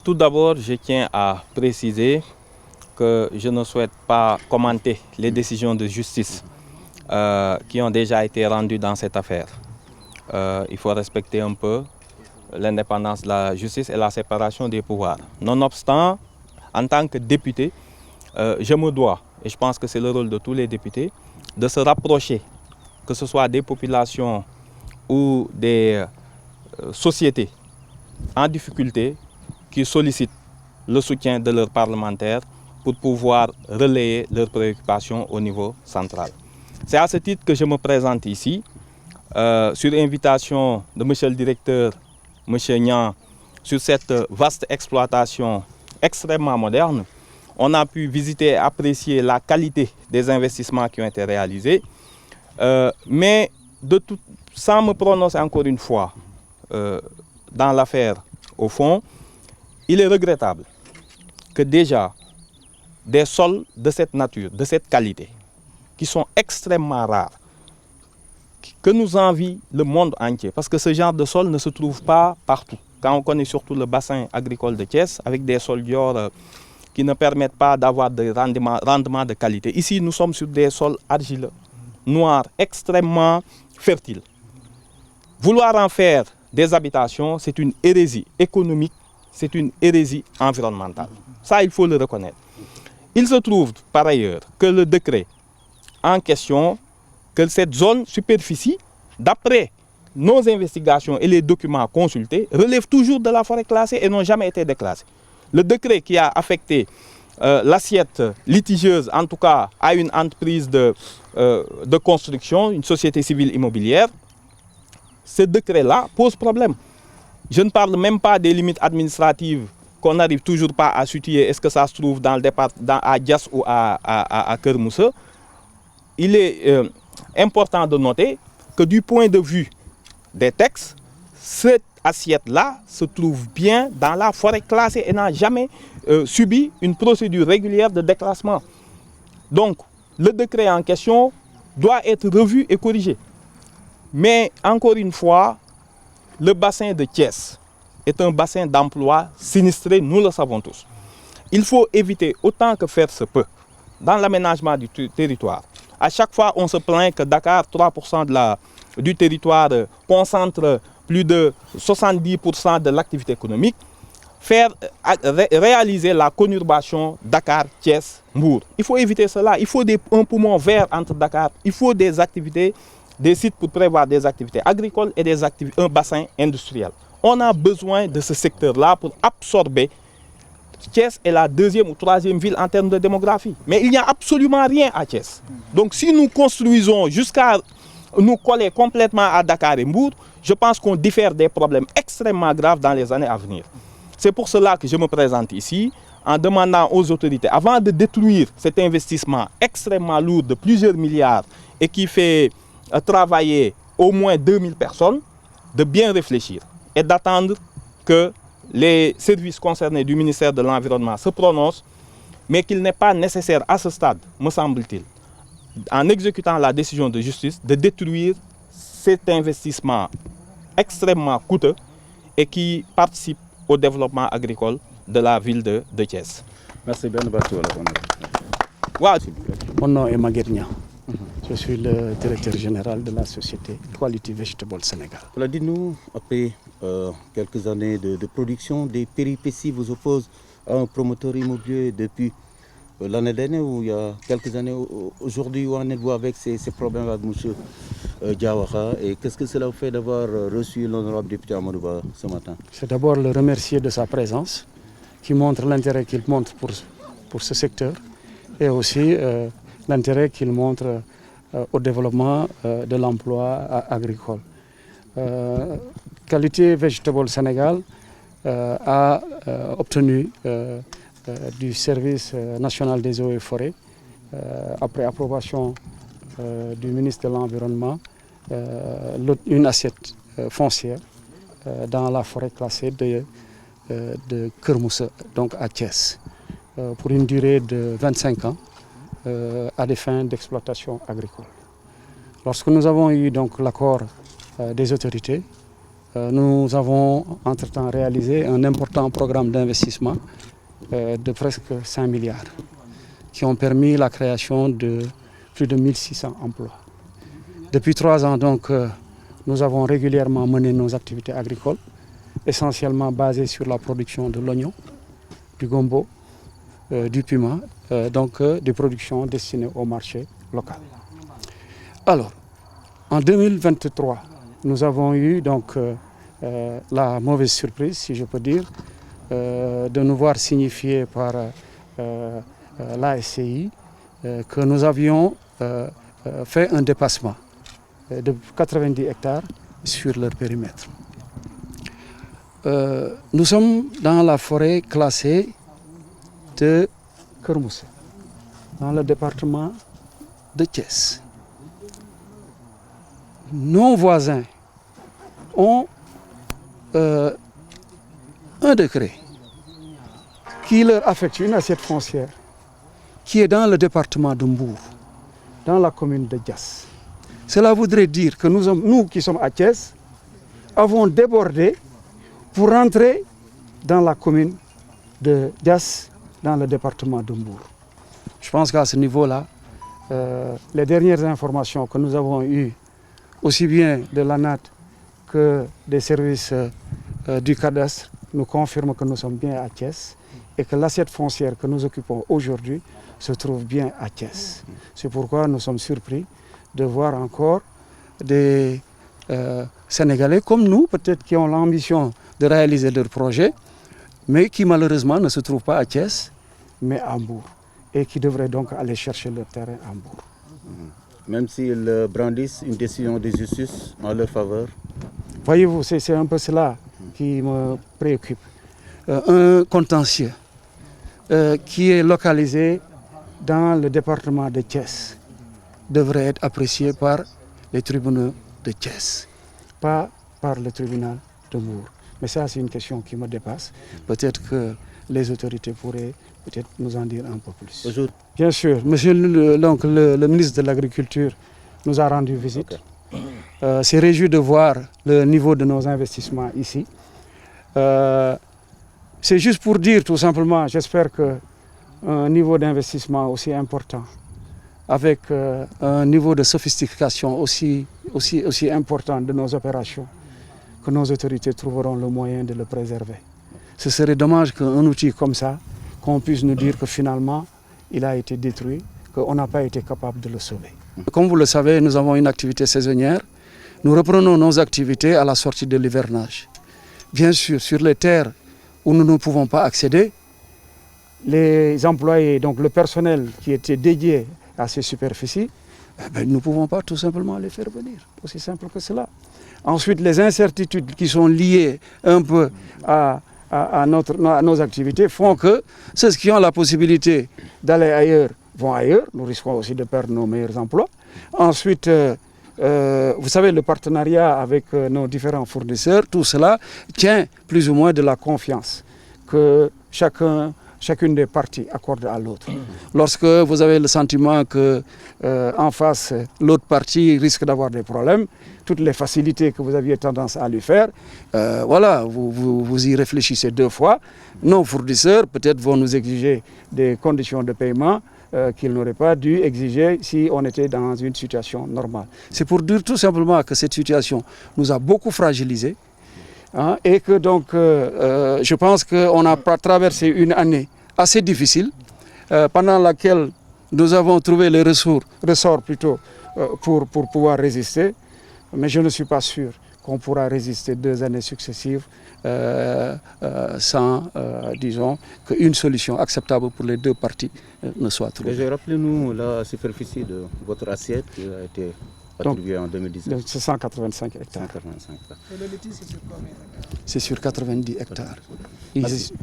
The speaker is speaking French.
Tout d'abord, je tiens à préciser que je ne souhaite pas commenter les décisions de justice qui ont déjà été rendues dans cette affaire. Il faut respecter un peu l'indépendance de la justice et la séparation des pouvoirs. Nonobstant, en tant que député, je me dois, et je pense que c'est le rôle de tous les députés, de se rapprocher, que ce soit des populations ou des sociétés en difficulté qui sollicitent le soutien de leurs parlementaires pour pouvoir relayer leurs préoccupations au niveau central. C'est à ce titre que je me présente ici, sur invitation de M. le directeur, M. Nian, sur cette vaste exploitation extrêmement moderne. On a pu visiter et apprécier la qualité des investissements qui ont été réalisés, mais sans me prononcer encore une fois dans l'affaire au fond, il est regrettable que déjà des sols de cette nature, de cette qualité, qui sont extrêmement rares, que nous envie le monde entier, parce que ce genre de sol ne se trouve pas partout. Quand on connaît surtout le bassin agricole de Thiès, avec des sols d'ior qui ne permettent pas d'avoir de rendement de qualité. Ici, nous sommes sur des sols argileux, noirs, extrêmement fertiles. Vouloir en faire des habitations, c'est une hérésie économique, c'est une hérésie environnementale. Ça, il faut le reconnaître. Il se trouve par ailleurs que le décret en question, que cette zone superficie, d'après nos investigations et les documents consultés, relève toujours de la forêt classée et n'ont jamais été déclassés. Le décret qui a affecté l'assiette litigieuse, en tout cas à une entreprise de construction, une société civile immobilière, ce décret-là pose problème. Je ne parle même pas des limites administratives qu'on n'arrive toujours pas à situer. Est-ce que ça se trouve dans le département, à Dias ou à Kermousse? Il est important de noter que du point de vue des textes, cette assiette-là se trouve bien dans la forêt classée et n'a jamais subi une procédure régulière de déclassement. Donc, le décret en question doit être revu et corrigé. Mais encore une fois, le bassin de Thiès est un bassin d'emploi sinistré, nous le savons tous. Il faut éviter autant que faire se peut, dans l'aménagement du territoire. À chaque fois, on se plaint que Dakar, 3% du territoire, concentre plus de 70% de l'activité économique. Réaliser la conurbation Dakar-Thiès-Mbour. Il faut éviter cela. Il faut un poumon vert entre Dakar. Il faut des activités, des sites pour prévoir des activités agricoles et un bassin industriel. On a besoin de ce secteur-là pour absorber. Thiès est la deuxième ou troisième ville en termes de démographie. Mais il n'y a absolument rien à Thiès. Donc si nous construisons jusqu'à nous coller complètement à Dakar et Mbour, je pense qu'on diffère des problèmes extrêmement graves dans les années à venir. C'est pour cela que je me présente ici en demandant aux autorités, avant de détruire cet investissement extrêmement lourd de plusieurs milliards et qui fait travailler au moins 2000 personnes, de bien réfléchir et d'attendre que les services concernés du ministère de l'Environnement se prononcent, mais qu'il n'est pas nécessaire à ce stade, me semble-t-il, en exécutant la décision de justice, de détruire cet investissement extrêmement coûteux et qui participe au développement agricole de la ville de Thiès. Merci bien. Mon nom est Maguette Niang. Je suis le directeur général de la société Quality Vegetable Sénégal. Alors dites-nous, après quelques années de production, des péripéties vous opposent à un promoteur immobilier depuis l'année dernière ou il y a quelques années. Aujourd'hui, où en êtes-vous avec ces problèmes avec M. Diawara et qu'est-ce que cela vous fait d'avoir reçu l'honorable député Amadou Ba ce matin? C'est d'abord le remercier de sa présence, qui montre l'intérêt qu'il montre pour ce secteur et aussi l'intérêt qu'il montre au développement de l'emploi agricole. Qualité Vegetable Sénégal a obtenu du service national des eaux et forêts, après approbation du ministre de l'Environnement, une assiette foncière dans la forêt classée de Kermousse, donc à Thiès, pour une durée de 25 ans à des fins d'exploitation agricole. Lorsque nous avons eu donc l'accord des autorités, nous avons entre-temps réalisé un important programme d'investissement de presque 5 milliards qui ont permis la création de plus de 1600 emplois. Depuis 3 ans, donc, nous avons régulièrement mené nos activités agricoles, essentiellement basées sur la production de l'oignon, du gombo, du piment, donc des productions destinées au marché local. Alors, en 2023, nous avons eu donc la mauvaise surprise, si je peux dire, de nous voir signifier par l'ASCI que nous avions fait un dépassement de 90 hectares sur leur périmètre. Nous sommes dans la forêt classée de Kermoussé, dans le département de Thiès. Nos voisins ont un décret qui leur affecte une assiette foncière qui est dans le département de Mbour, dans la commune de Diass. Cela voudrait dire que nous qui sommes à Thiès avons débordé pour rentrer dans la commune de Diass, dans le département de Mbour. Je pense qu'à ce niveau-là, les dernières informations que nous avons eues, aussi bien de l'ANAT que des services du cadastre, nous confirment que nous sommes bien à Thiès et que l'assiette foncière que nous occupons aujourd'hui se trouve bien à Thiès. C'est pourquoi nous sommes surpris de voir encore des Sénégalais comme nous, peut-être qui ont l'ambition de réaliser leur projet, mais qui malheureusement ne se trouvent pas à Thiès, mais à Mbour, et qui devraient donc aller chercher leur terrain à Mbour. Même s'ils brandissent une décision de justice en leur faveur. Voyez-vous, c'est un peu cela qui me préoccupe. Un contentieux qui est localisé dans le département de Thiès devrait être apprécié par les tribunaux de Thiès, pas par le tribunal de Mbour. Mais ça, c'est une question qui me dépasse. Peut-être que les autorités pourraient peut-être nous en dire un peu plus. Bonjour. Bien sûr, monsieur le ministre de l'Agriculture nous a rendu visite. C'est réjoui de voir le niveau de nos investissements ici. C'est juste pour dire tout simplement, j'espère qu'un niveau d'investissement aussi important, avec un niveau de sophistication aussi important de nos opérations, que nos autorités trouveront le moyen de le préserver. Ce serait dommage qu'un outil comme ça, qu'on puisse nous dire que finalement, il a été détruit, qu'on n'a pas été capable de le sauver. Comme vous le savez, nous avons une activité saisonnière. Nous reprenons nos activités à la sortie de l'hivernage. Bien sûr, sur les terres où nous ne pouvons pas accéder, les employés, donc le personnel qui était dédié à ces superficies, nous ne pouvons pas tout simplement les faire venir. Aussi simple que cela. Ensuite, les incertitudes qui sont liées un peu à nos activités font que ceux qui ont la possibilité d'aller ailleurs vont ailleurs. Nous risquons aussi de perdre nos meilleurs emplois. Ensuite, vous savez, le partenariat avec nos différents fournisseurs, tout cela tient plus ou moins de la confiance que chacune des parties accorde à l'autre. Lorsque vous avez le sentiment que en face, l'autre partie risque d'avoir des problèmes, toutes les facilités que vous aviez tendance à lui faire, voilà, vous y réfléchissez 2 fois. Nos fournisseurs peut-être vont nous exiger des conditions de paiement qu'ils n'auraient pas dû exiger si on était dans une situation normale. C'est pour dire tout simplement que cette situation nous a beaucoup fragilisés. Hein, et que donc, je pense qu'on a traversé une année assez difficile, pendant laquelle nous avons trouvé les ressorts plutôt pour pouvoir résister. Mais je ne suis pas sûr qu'on pourra résister 2 années successives sans, disons, qu'une solution acceptable pour les 2 parties ne soit trouvée. Rappelez-nous la superficie de votre assiette qui a été attribuée en 2019. C'est 185 hectares. 185 hectares. Et le litige, c'est sur combien? C'est sur 90 hectares. Merci.